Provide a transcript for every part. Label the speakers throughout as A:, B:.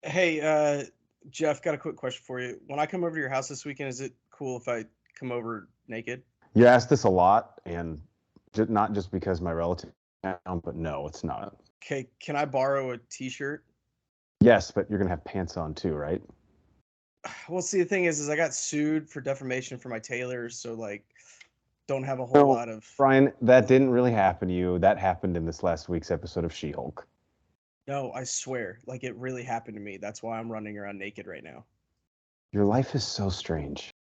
A: Hey, Jeff, got a quick question for you. When I come over to your house this weekend, is it cool if I come over naked?
B: You ask this a lot, and not just because my relative, but no, it's not.
A: Okay, can I borrow a t-shirt?
B: Yes, but you're gonna have pants on too, right?
A: Well, see, the thing is I got sued for defamation for my tailors, so like, don't have a whole
B: No,
A: lot of.
B: Brian, that didn't really happen to you. That happened in this last week's episode of She-Hulk.
A: No, I swear, like it really happened to me. That's why I'm running around naked right now.
B: Your life is so strange.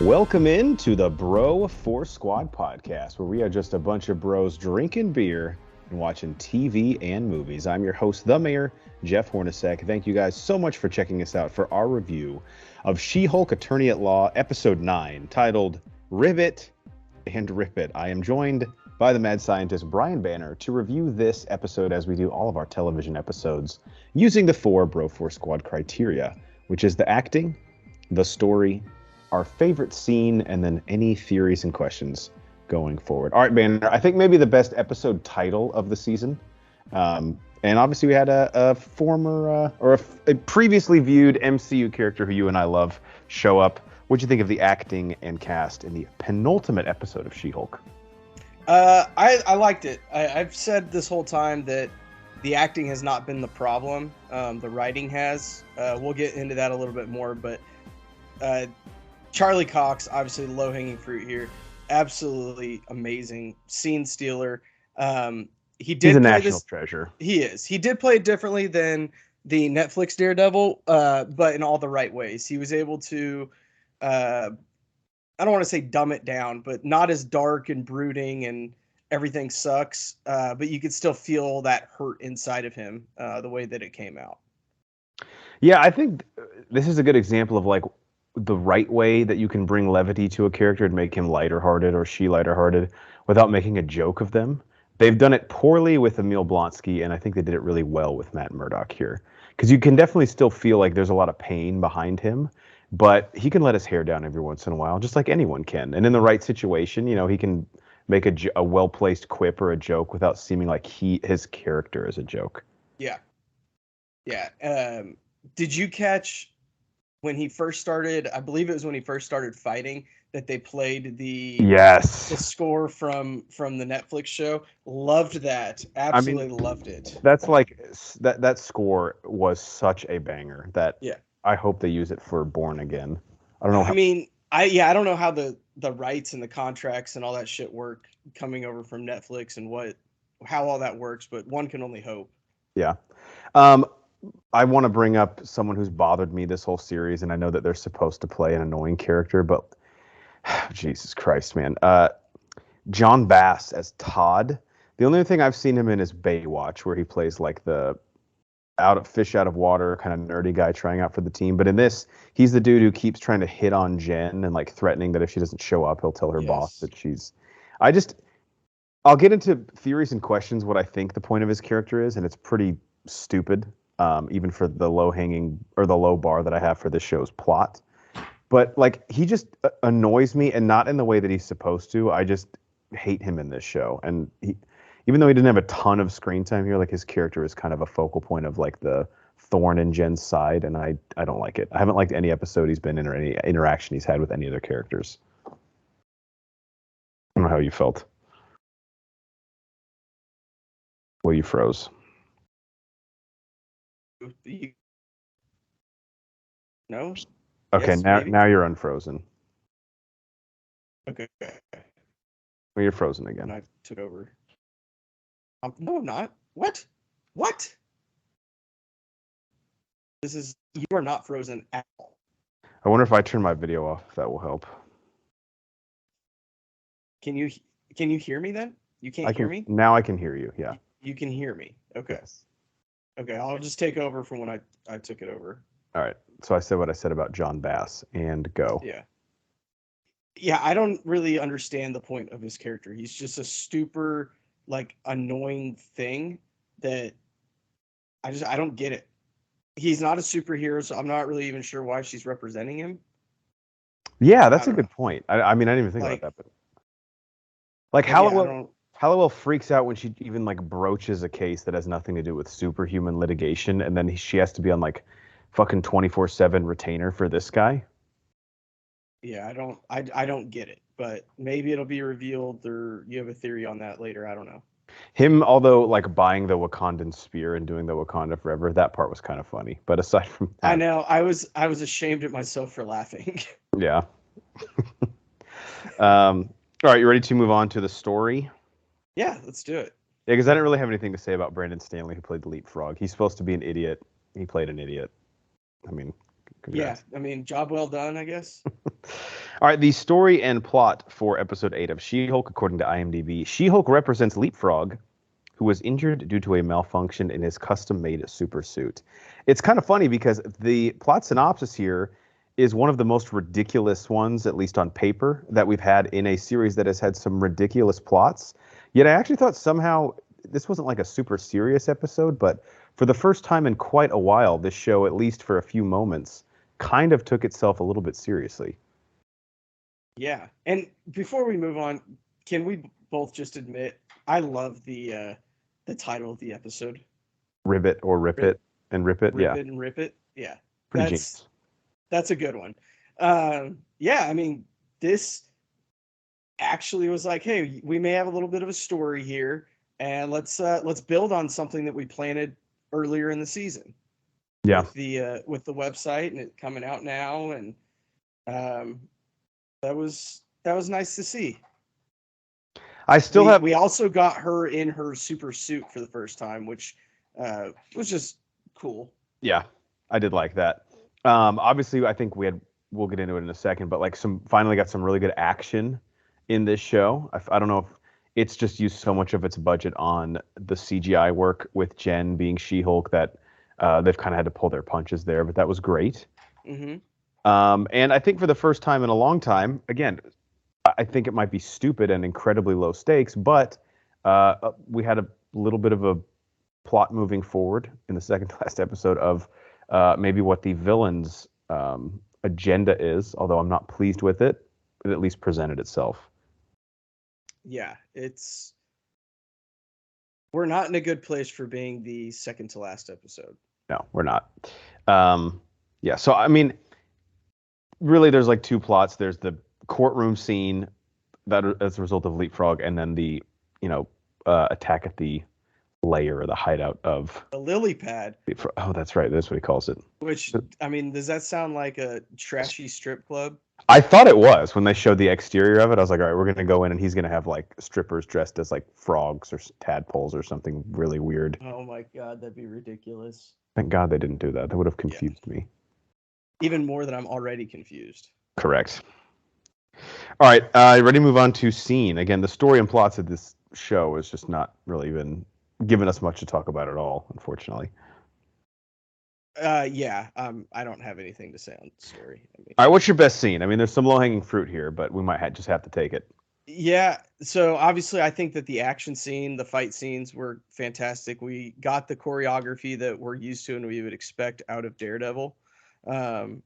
B: Welcome in to the Bro Force Squad podcast, where we are just a bunch of bros drinking beer and watching TV and movies. I'm your host, the Mayor, Jeff Hornacek. Thank you guys so much for checking us out for our review of She-Hulk Attorney at Law, Episode 9, titled Ribbit and Rip It. I am joined by the mad scientist Brian Banner to review this episode as we do all of our television episodes using the four Bro Force Squad criteria, which is the acting, the story, our favorite scene, and then any theories and questions going forward. All right, Banner, I think maybe the best episode title of the season. And obviously we had a former a previously viewed MCU character who you and I love show up. What'd you think of the acting and cast in the penultimate episode of She-Hulk?
A: I liked it. I've said this whole time that the acting has not been the problem. The writing has. We'll get into that a little bit more, but Charlie Cox, obviously low hanging fruit here, absolutely amazing scene stealer. He
B: He's a
A: did play
B: national
A: this.
B: treasure.
A: He is. He did play it differently than the Netflix Daredevil, but in all the right ways. He was able to. Uh, I don't want to say dumb it down, but not as dark and brooding and everything sucks. But you could still feel that hurt inside of him, the way that it came out.
B: Yeah, I think this is a good example of like the right way that you can bring levity to a character and make him lighter hearted or she lighter hearted without making a joke of them. They've done it poorly with Emil Blonsky, and I think they did it really well with Matt Murdock here. Because you can definitely still feel like there's a lot of pain behind him, but he can let his hair down every once in a while, just like anyone can. And in the right situation, he can make a well placed quip or a joke without seeming like his character is a joke.
A: Yeah, yeah. Did you catch when he first started? I believe it was when he first started fighting that they played the
B: Yes.
A: score from the Netflix show. Loved that.
B: I mean,
A: Absolutely loved it.
B: that's like that score was such a banger that
A: Yeah.
B: I hope they use it for Born Again. I don't know
A: I
B: how.
A: mean, I don't know how the rights and the contracts and all that shit work coming over from Netflix and what how all that works, but one can only hope.
B: Yeah. Um, I want to bring up someone who's bothered me this whole series, and I know that they're supposed to play an annoying character, but Jesus Christ, man. John Bass as Todd. The only thing I've seen him in is Baywatch, where he plays like the fish out of water kind of nerdy guy trying out for the team. But in this, he's the dude who keeps trying to hit on Jen and like threatening that if she doesn't show up, he'll tell her boss
A: Yes.
B: that she's. I just I'll get into theories and questions what I think the point of his character is, and it's pretty stupid, even for the low hanging or the low bar that I have for this show's plot. But like he just annoys me, and not in the way that he's supposed to. I just hate him in this show, and even though he didn't have a ton of screen time here, like his character is kind of a focal point of like the thorn in Jen's side, and I don't like it. I haven't liked any episode he's been in or any interaction he's had with any other characters. I don't know how you felt. Well, you froze.
A: You, no?
B: Okay,
A: Yes,
B: now
A: maybe.
B: now you're unfrozen.
A: Okay.
B: Well, you're frozen again.
A: And I took over. No, I'm not. What? What? This is you are not frozen at all.
B: I wonder if I turn my video off if that will help.
A: Can you can you hear me then? You can't
B: I
A: hear
B: can
A: me?
B: now. I can hear you. Yeah.
A: You can hear me. Okay.
B: Yes.
A: Okay, I'll just take over from when I took it over.
B: All right. So I said what I said about John Bass, and go.
A: Yeah. Yeah, I don't really understand the point of his character. He's just a super like annoying thing that I don't get it. He's not a superhero, so I'm not really even sure why she's representing him.
B: Yeah,
A: I
B: that's a
A: don't
B: good
A: know.
B: point. I mean, I didn't even think about
A: Like,
B: that, but like
A: but yeah, I don't.
B: Halliwell freaks out when she even like broaches a case that has nothing to do with superhuman litigation, and then she has to be on like fucking 24/7 retainer for this guy.
A: Yeah, I don't get it. But maybe it'll be revealed, or you have a theory on that later. I don't know.
B: Him, although like buying the Wakandan spear and doing the Wakanda forever, that part was kind of funny. But aside from
A: I
B: that,
A: know. I was ashamed at myself for laughing.
B: yeah. All right, you ready to move on to the story?
A: Yeah, let's do it.
B: Yeah, because I didn't really have anything to say about Brandon Stanley, who played the Leapfrog. He's supposed to be an idiot. He played an idiot. I mean,
A: Yeah,
B: congrats.
A: I mean, job well done, I guess.
B: All right, the story and plot for episode 8 of She-Hulk, according to IMDb. She-Hulk represents Leapfrog, who was injured due to a malfunction in his custom-made super suit. It's kind of funny because the plot synopsis here is one of the most ridiculous ones, at least on paper, that we've had in a series that has had some ridiculous plots. Yet I actually thought somehow this wasn't like a super serious episode, but for the first time in quite a while, this show, at least for a few moments, kind of took itself a little bit seriously.
A: Yeah. And before we move on, can we both just admit I love the title of the episode?
B: Ribbit or Rip
A: Rip,
B: It and Rip It.
A: rip
B: Yeah,
A: it and rip it. Yeah.
B: pretty
A: That's
B: genius.
A: that's a good one. Yeah, I mean, this actually was like, hey, we may have a little bit of a story here, and let's build on something that we planted earlier in the season
B: Yeah.
A: with the website and it coming out now, and um, that was nice to see.
B: I still have
A: We also got her in her super suit for the first time, which was just cool.
B: Yeah, I did like that. Obviously, I think we'll get into it in a second, but like finally got some really good action in this show. I don't know if it's just used so much of its budget on the CGI work with Jen being She-Hulk that they've kind of had to pull their punches there, but that was great.
A: Hmm.
B: And I think for the first time in a long time, again, I think it might be stupid and incredibly low stakes, but we had a little bit of a plot moving forward in the second to last episode of maybe what the villain's agenda is, although I'm not pleased with it. It at least presented itself.
A: Yeah, we're not in a good place for being the second to last episode.
B: No, we're not. Yeah, so I mean, really, there's like two plots. There's the courtroom scene that as a result of Leapfrog, and then the attack at the lair or the hideout of
A: A lily pad,
B: Leapfrog. Oh, that's right. That's what he calls it.
A: which I mean, does that sound like a trashy strip club?
B: I thought it was when they showed the exterior of it. I was like, all right, we're gonna go in and he's gonna have like strippers dressed as like frogs or tadpoles or something really weird.
A: Oh my god, that'd be ridiculous.
B: Thank God they didn't do that. That would have
A: Yeah,
B: confused me.
A: even more than I'm already confused.
B: Correct. All right, ready to move on to scene. Again, the story and plots of this show is just not really even giving us much to talk about at all, unfortunately.
A: Yeah, I don't have anything to say on the story. I mean,
B: All right, what's your best scene? I mean, there's some low-hanging fruit here, but we might just have to take it.
A: yeah, so obviously I think that the action scene, the fight scenes were fantastic. We got the choreography that we're used to and we would expect out of Daredevil. Um,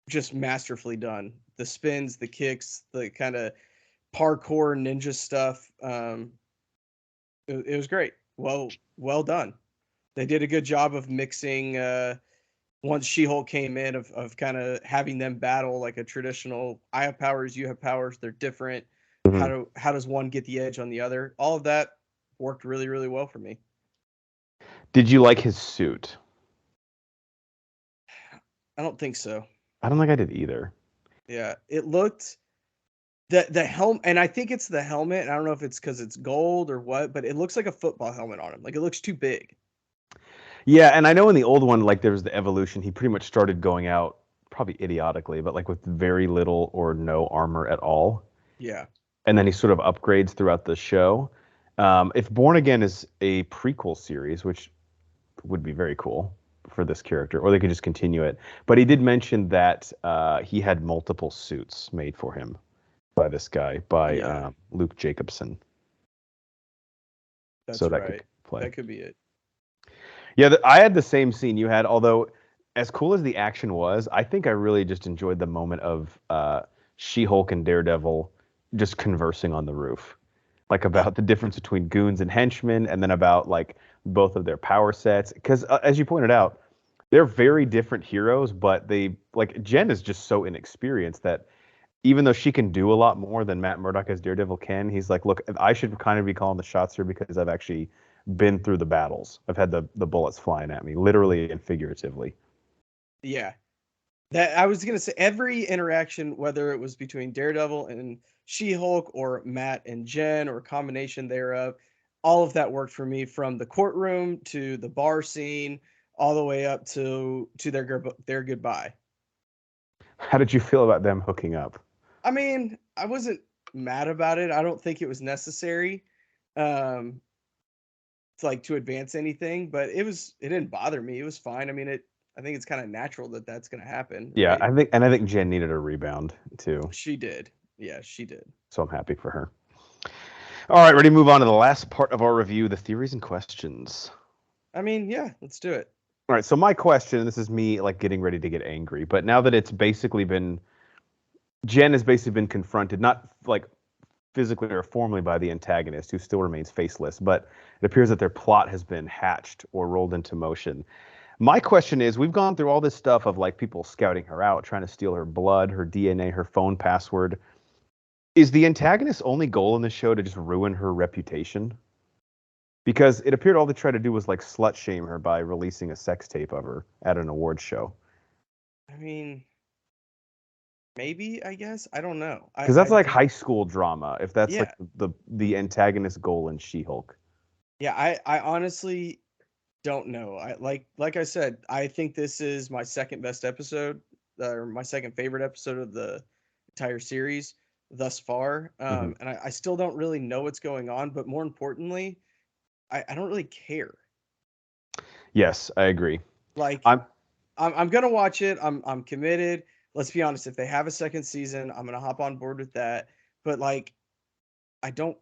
A: just masterfully done. The spins, the kicks, the kind of parkour ninja stuff. It was great. Well done. They did a good job of mixing once She-Hulk came in of kind of having them battle like a traditional I have powers, you have powers, they're different.
B: Mhm.
A: How does one get the edge on the other? All of that worked really, really well for me.
B: Did you like his suit?
A: I don't think so.
B: I don't think I did either.
A: Yeah. It looked the helmet, and I think it's the helmet. I don't know if it's because it's gold or what, but it looks like a football helmet on him. Like it looks too big.
B: Yeah, and I know in the old one, like there was the evolution. He pretty much started going out probably idiotically, but like with very little or no armor at all.
A: Yeah.
B: And then he sort of upgrades throughout the show. If Born Again is a prequel series, which would be very cool for this character, or they could just continue it. But he did mention that he had multiple suits made for him by this guy, by Luke Jacobson.
A: That's
B: so that
A: right.
B: could play.
A: That could be it.
B: Yeah, I had the same scene you had, although as cool as the action was, I think I really just enjoyed the moment of She-Hulk and Daredevil just conversing on the roof. Like about the difference between goons and henchmen, and then about like both of their power sets. Because as you pointed out, they're very different heroes, but they like Jen is just so inexperienced that even though she can do a lot more than Matt Murdock as Daredevil can, he's like, look, I should kind of be calling the shots here because I've actually been through the battles. I've had the bullets flying at me, literally and figuratively.
A: Yeah. That I was gonna say every interaction, whether it was between Daredevil and She-Hulk or Matt and Jen or a combination thereof, all of that worked for me from the courtroom to the bar scene, all the way up to their goodbye.
B: How did you feel about them hooking up?
A: I mean, I wasn't mad about it. I don't think it was necessary um to advance anything, but it didn't bother me. It was fine. I mean, I think it's kind of natural that that's going to happen,
B: Yeah,
A: right?
B: I think Jen needed a rebound too.
A: She did. Yeah, she did.
B: So I'm happy for her. All right, ready to move on to the last part of our review, the theories and questions.
A: I mean, yeah, let's do it.
B: All right, so my question, this is me like getting ready to get angry, but now that Jen has basically been confronted, not like physically or formally by the antagonist, who still remains faceless, but it appears that their plot has been hatched or rolled into motion. My question is, we've gone through all this stuff of like people scouting her out, trying to steal her blood, her DNA, her phone password. Is the antagonist's only goal in this show to just ruin her reputation? Because it appeared all they tried to do was like slut shame her by releasing a sex tape of her at an awards show.
A: I mean, maybe, I guess. I don't know.
B: Because that's like high school drama, if that's
A: Yeah.
B: like the antagonist's goal in She-Hulk.
A: Yeah, I honestly don't know. Like I said, I think this is my second best episode, or my second favorite episode of the entire series thus far. And I still don't really know what's going on, but more importantly, I don't really care.
B: Yes, I agree.
A: Like
B: I'm
A: I'm gonna watch it. I'm committed. Let's be honest. If they have a second season, I'm gonna hop on board with that. But like, I don't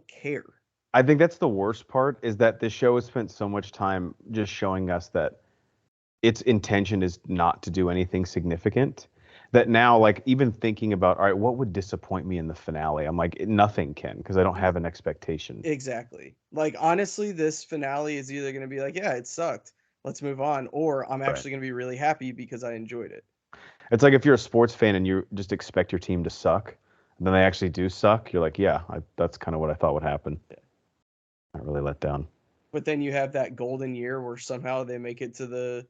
A: care.
B: I think that's the worst part, is that this show has spent so much time just showing us that its intention is not to do anything significant, that now, like, even thinking about, all right, what would disappoint me in the finale? I'm like, nothing can, because I don't have an expectation.
A: Exactly. Like, honestly, this finale is either gonna be like, yeah, it sucked, let's move on, or I'm
B: Right.
A: actually gonna be really happy because I enjoyed it.
B: It's like if you're a sports fan and you just expect your team to suck, and then they actually do suck, you're like, yeah, that's kind of what I thought would happen.
A: Yeah.
B: Not really let down.
A: But then you have that golden year where somehow they make it to the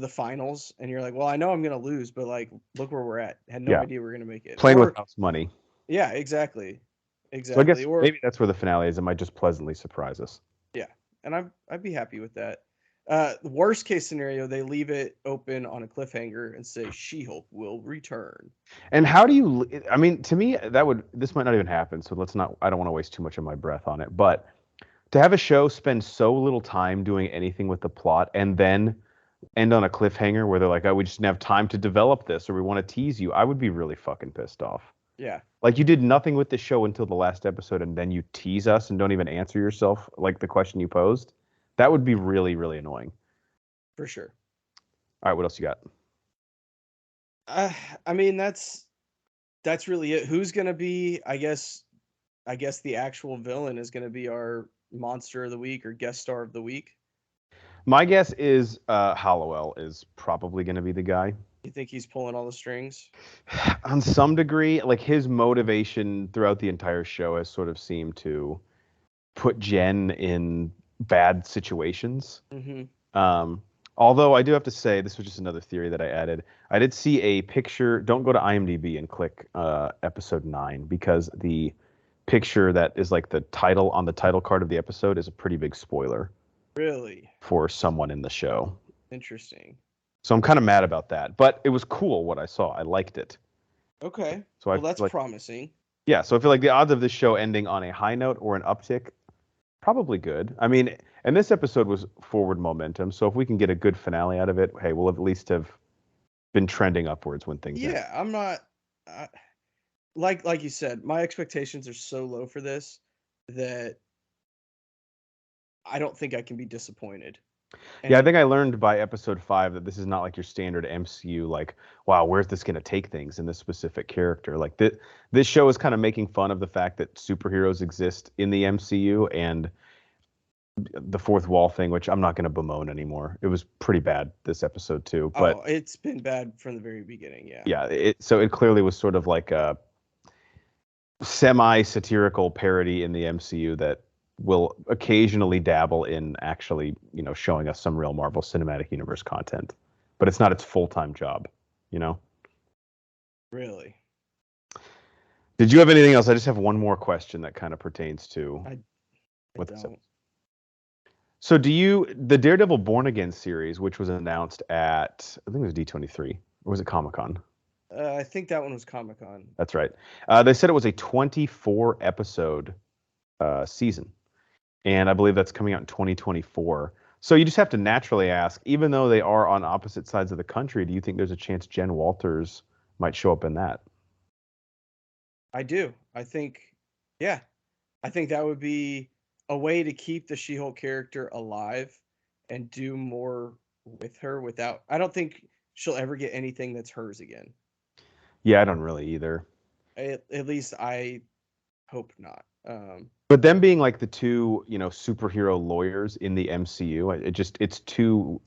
A: finals, and you're like, well, I know I'm gonna lose, but like, look where we're at. Had no idea we're gonna make it.
B: Playing
A: Or,
B: with house money.
A: yeah, exactly.
B: So I
A: Exactly.
B: guess
A: Or
B: maybe that's where the finale is. It might just pleasantly surprise us.
A: yeah, and I'd be happy with that. The worst case scenario, they leave it open on a cliffhanger and say She-Hulk will return.
B: And how do you? I mean, to me, this might not even happen. So let's not. I don't want to waste too much of my breath on it. But to have a show spend so little time doing anything with the plot and then end on a cliffhanger where they're like, "Oh, we just didn't have time to develop this, or we want to tease you," I would be really fucking pissed off.
A: Yeah.
B: Like, you did nothing with the show until the last episode, and then you tease us and don't even answer yourself like the question you posed. That would be really, really annoying.
A: For sure.
B: All right, what else you got?
A: I mean, that's really it. Who's gonna be? I guess the actual villain is gonna be our monster of the week or guest star of the week.
B: My guess is Hollowell is probably going to be the guy.
A: You think he's pulling all the strings?
B: On some degree, like his motivation throughout the entire show has sort of seemed to put Jen in bad situations. Although I do have to say, this was just another theory that I added. I did see a picture. Don't go to IMDb and click episode 9, because the picture that is like the title on the title card of the episode is a pretty big spoiler.
A: Really?
B: For someone in the show.
A: Interesting.
B: So I'm kind of mad about that, but it was cool what I saw. I liked it.
A: Okay.
B: So
A: well, that's promising.
B: Yeah, so I feel like the odds of this show ending on a high note or an uptick probably good. I mean, and this episode was forward momentum, so if we can get a good finale out of it, hey, we'll at least have been trending upwards when things end.
A: Yeah, I'm not like you said, my expectations are so low for this that I don't think I can be disappointed.
B: Yeah, I
A: And
B: think I learned by episode 5 that this is not like your standard MCU, like, wow, where's this going to take things in this specific character? Like, this show is kind of making fun of the fact that superheroes exist in the MCU and the fourth wall thing, which I'm not going to bemoan anymore. It was pretty bad this episode too, but
A: it's been bad from the very beginning. Yeah.
B: yeah, so it clearly was sort of like a semi-satirical parody in the MCU that will occasionally dabble in actually, showing us some real Marvel Cinematic Universe content, but it's not its full-time job, you know?
A: Really.
B: Did you have anything else? I just have one more question that kind of pertains to
A: I
B: what this.
A: don't.
B: So the Daredevil Born Again series, which was announced at, I think it was D23, or was it Comic-Con?
A: I think that one was Comic-Con.
B: That's right. They said it was a 24 episode season. And I believe that's coming out in 2024. So you just have to naturally ask, even though they are on opposite sides of the country, do you think there's a chance Jen Walters might show up in that?
A: I do. Yeah, I think that would be a way to keep the She-Hulk character alive and do more with her without. I don't think she'll ever get anything that's hers again.
B: Yeah, I don't really either.
A: At least I hope not.
B: But them being like the two, superhero lawyers in the MCU,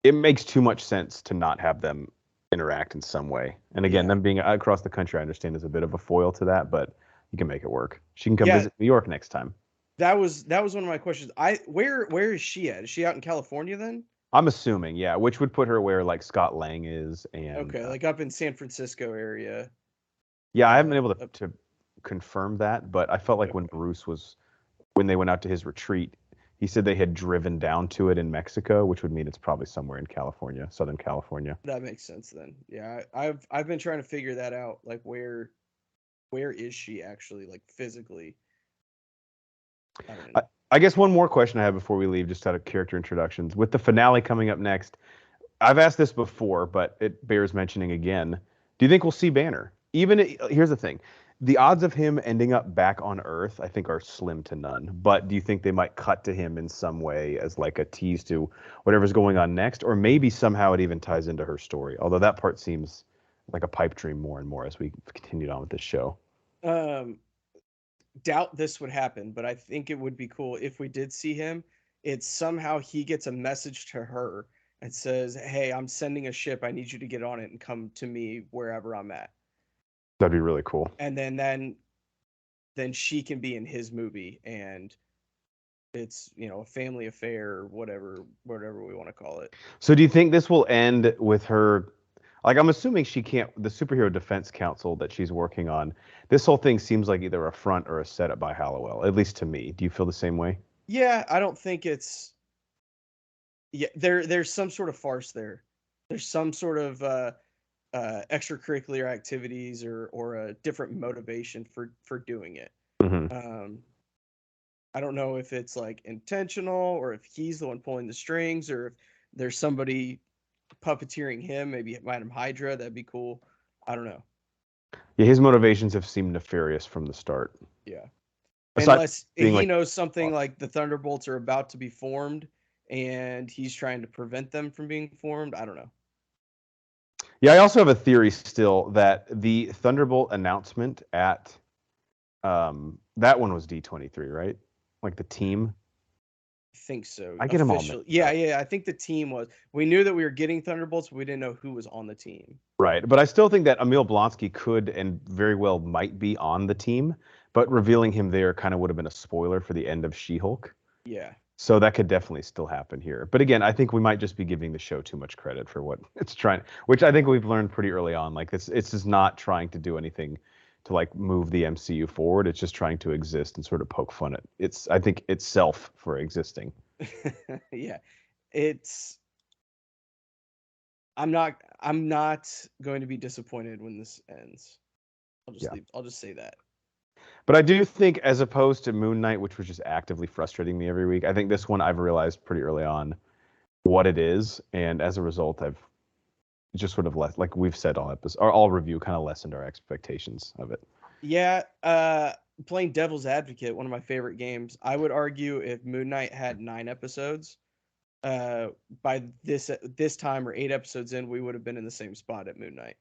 B: it makes too much sense to not have them interact in some way. And again,
A: Yeah.
B: them being across the country, I understand is a bit of a foil to that, but you can make it work. She can come
A: Yeah,
B: visit New York next time.
A: that was one of my questions. Where is she at? Is she out in California then?
B: I'm assuming, yeah, which would put her where like Scott Lang is, and
A: Okay, like up in San Francisco area.
B: yeah, I haven't been able
A: Up,
B: to confirm that, but I felt like
A: okay,
B: when they went out to his retreat, he said they had driven down to it in Mexico, which would mean it's probably somewhere in California, Southern California.
A: that makes sense then. Yeah, I've been trying to figure that out. Like where is she actually, like physically? I don't know.
B: I guess one more question I have before we leave, just out of character introductions. With the finale coming up next, I've asked this before, but it bears mentioning again. Do you think we'll see Banner? Here's the thing. The odds of him ending up back on Earth, I think, are slim to none. But do you think they might cut to him in some way as like a tease to whatever's going on next? Or maybe somehow it even ties into her story. Although that part seems like a pipe dream more and more as we continued on with this show.
A: Um, doubt this would happen, but I think it would be cool if we did see him. It's somehow he gets a message to her and says, "Hey, I'm sending a ship. I need you to get on it and come to me wherever I'm at."
B: That'd be really cool.
A: And then she can be in his movie, and it's a family affair or whatever we want to call it.
B: So do you think this will end with her? Like, I'm assuming she can't, the Superhero Defense Council that she's working on, this whole thing seems like either a front or a setup by Hallowell, at least to me. Do you feel the same way?
A: Yeah, I don't think it's. Yeah, there's some sort of farce there. There's some sort of extracurricular activities or a different motivation for doing it.
B: Hmm.
A: Um, I don't know if it's like intentional or if he's the one pulling the strings or if there's somebody puppeteering him. Maybe Madam Hydra. That'd be cool. I don't know.
B: Yeah, his motivations have seemed nefarious from the start.
A: Yeah.
B: Aside from
A: Unless
B: being
A: he
B: like,
A: knows something like the Thunderbolts are about to be formed and he's trying to prevent them from being formed. I don't know.
B: yeah, I also have a theory still that the Thunderbolt announcement at that one was D23, right? Like the team.
A: I think so.
B: I get them all mixed
A: Official. Yeah,
B: up.
A: yeah. I think the team was. We knew that we were getting Thunderbolts, but we didn't know who was on the team.
B: Right, but I still think that Emil Blonsky could and very well might be on the team, but revealing him there kind of would have been a spoiler for the end of She-Hulk.
A: Yeah.
B: So that could definitely still happen here. But again, I think we might just be giving the show too much credit for what it's trying, which I think we've learned pretty early on. Like it's just not trying to do anything to like move the MCU forward. It's just trying to exist and sort of poke fun at I think itself for existing.
A: Yeah. It's. I'm not going to be disappointed when this ends.
B: Yeah.
A: I'll just say that.
B: But I do think, as opposed to Moon Knight, which was just actively frustrating me every week, I think this one I've realized pretty early on what it is, and as a result, I've just sort of like we've said all episodes, or all review kind of lessened our expectations of it.
A: Yeah, playing devil's advocate, one of my favorite games. I would argue if Moon Knight had 9 episodes, by this time or 8 episodes in, we would have been in the same spot at Moon Knight.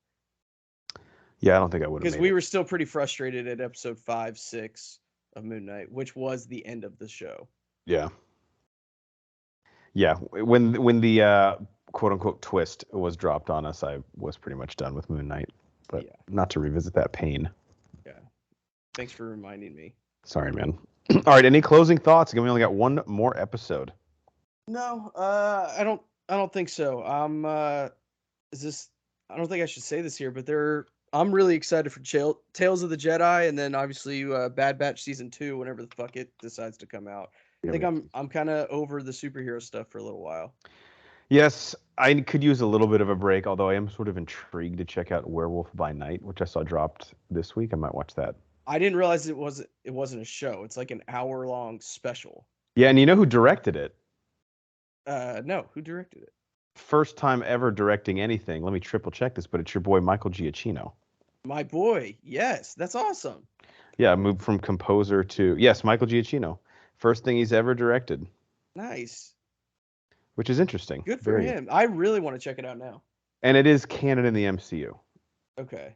B: Yeah, I don't think I would have
A: Because
B: made
A: we
B: it.
A: were still pretty frustrated at episode 5, 6 of Moon Knight, which was the end of the show.
B: Yeah. Yeah, when the quote unquote twist was dropped on us, I was pretty much done with Moon Knight. But
A: Yeah.
B: not to revisit that pain.
A: Yeah. Thanks for reminding me.
B: Sorry, man. All right, any closing thoughts? Again, we only got one more episode.
A: No, I don't think so. I don't think I should say this here, but I'm really excited for Tales of the Jedi, and then obviously Bad Batch season 2 whenever the fuck it decides to come out. I think I'm kind of over the superhero stuff for a little while.
B: Yes, I could use a little bit of a break, although I am sort of intrigued to check out Werewolf by Night, which I saw dropped this week. I might watch that.
A: I didn't realize it wasn't a show. It's like an hour-long special.
B: Yeah, and you know who directed it?
A: No, who directed it?
B: First time ever directing anything. Let me triple check this, but it's your boy Michael Giacchino.
A: My boy, yes, that's awesome.
B: Yeah, moved from composer to Michael Giacchino. First thing he's ever directed.
A: Nice.
B: Which is interesting.
A: Good for him. I really want to check it out now.
B: And it is canon in the MCU.
A: Okay.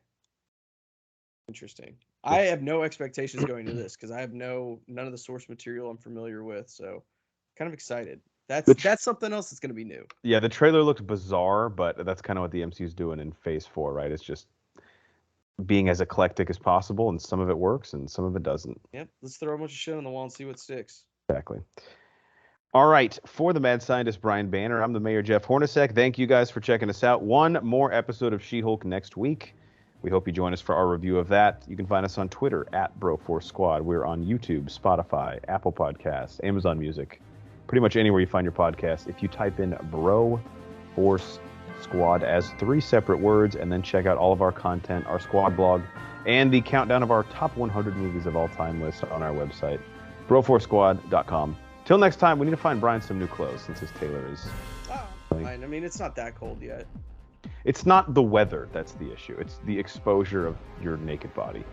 A: Interesting. I have no expectations going to this because I have none of the source material I'm familiar with, so kind of excited. That's something else that's going to be new.
B: Yeah, the trailer looked bizarre, but that's kind of what the MCU's doing in Phase 4, right? It's just being as eclectic as possible, and some of it works and some of it doesn't.
A: Yep, let's throw a bunch of shit on the wall and see what sticks.
B: Exactly. All right, for the mad scientist Brian Banner, I'm the mayor Jeff Hornacek. Thank you guys for checking us out. One more episode of She-Hulk next week. We hope you join us for our review of that. You can find us on Twitter at BroForceSquad. We're on YouTube, Spotify, Apple Podcasts, Amazon Music, pretty much anywhere you find your podcast. If you type in Bro Force Squad as 3 separate words, and then check out all of our content, our squad blog, and the countdown of our top 100 movies of all time list on our website, broforsquad.com. Till next time, we need to find Brian some new clothes since his tailor is...
A: fine. I mean, it's not that cold yet.
B: It's not the weather that's the issue. It's the exposure of your naked body.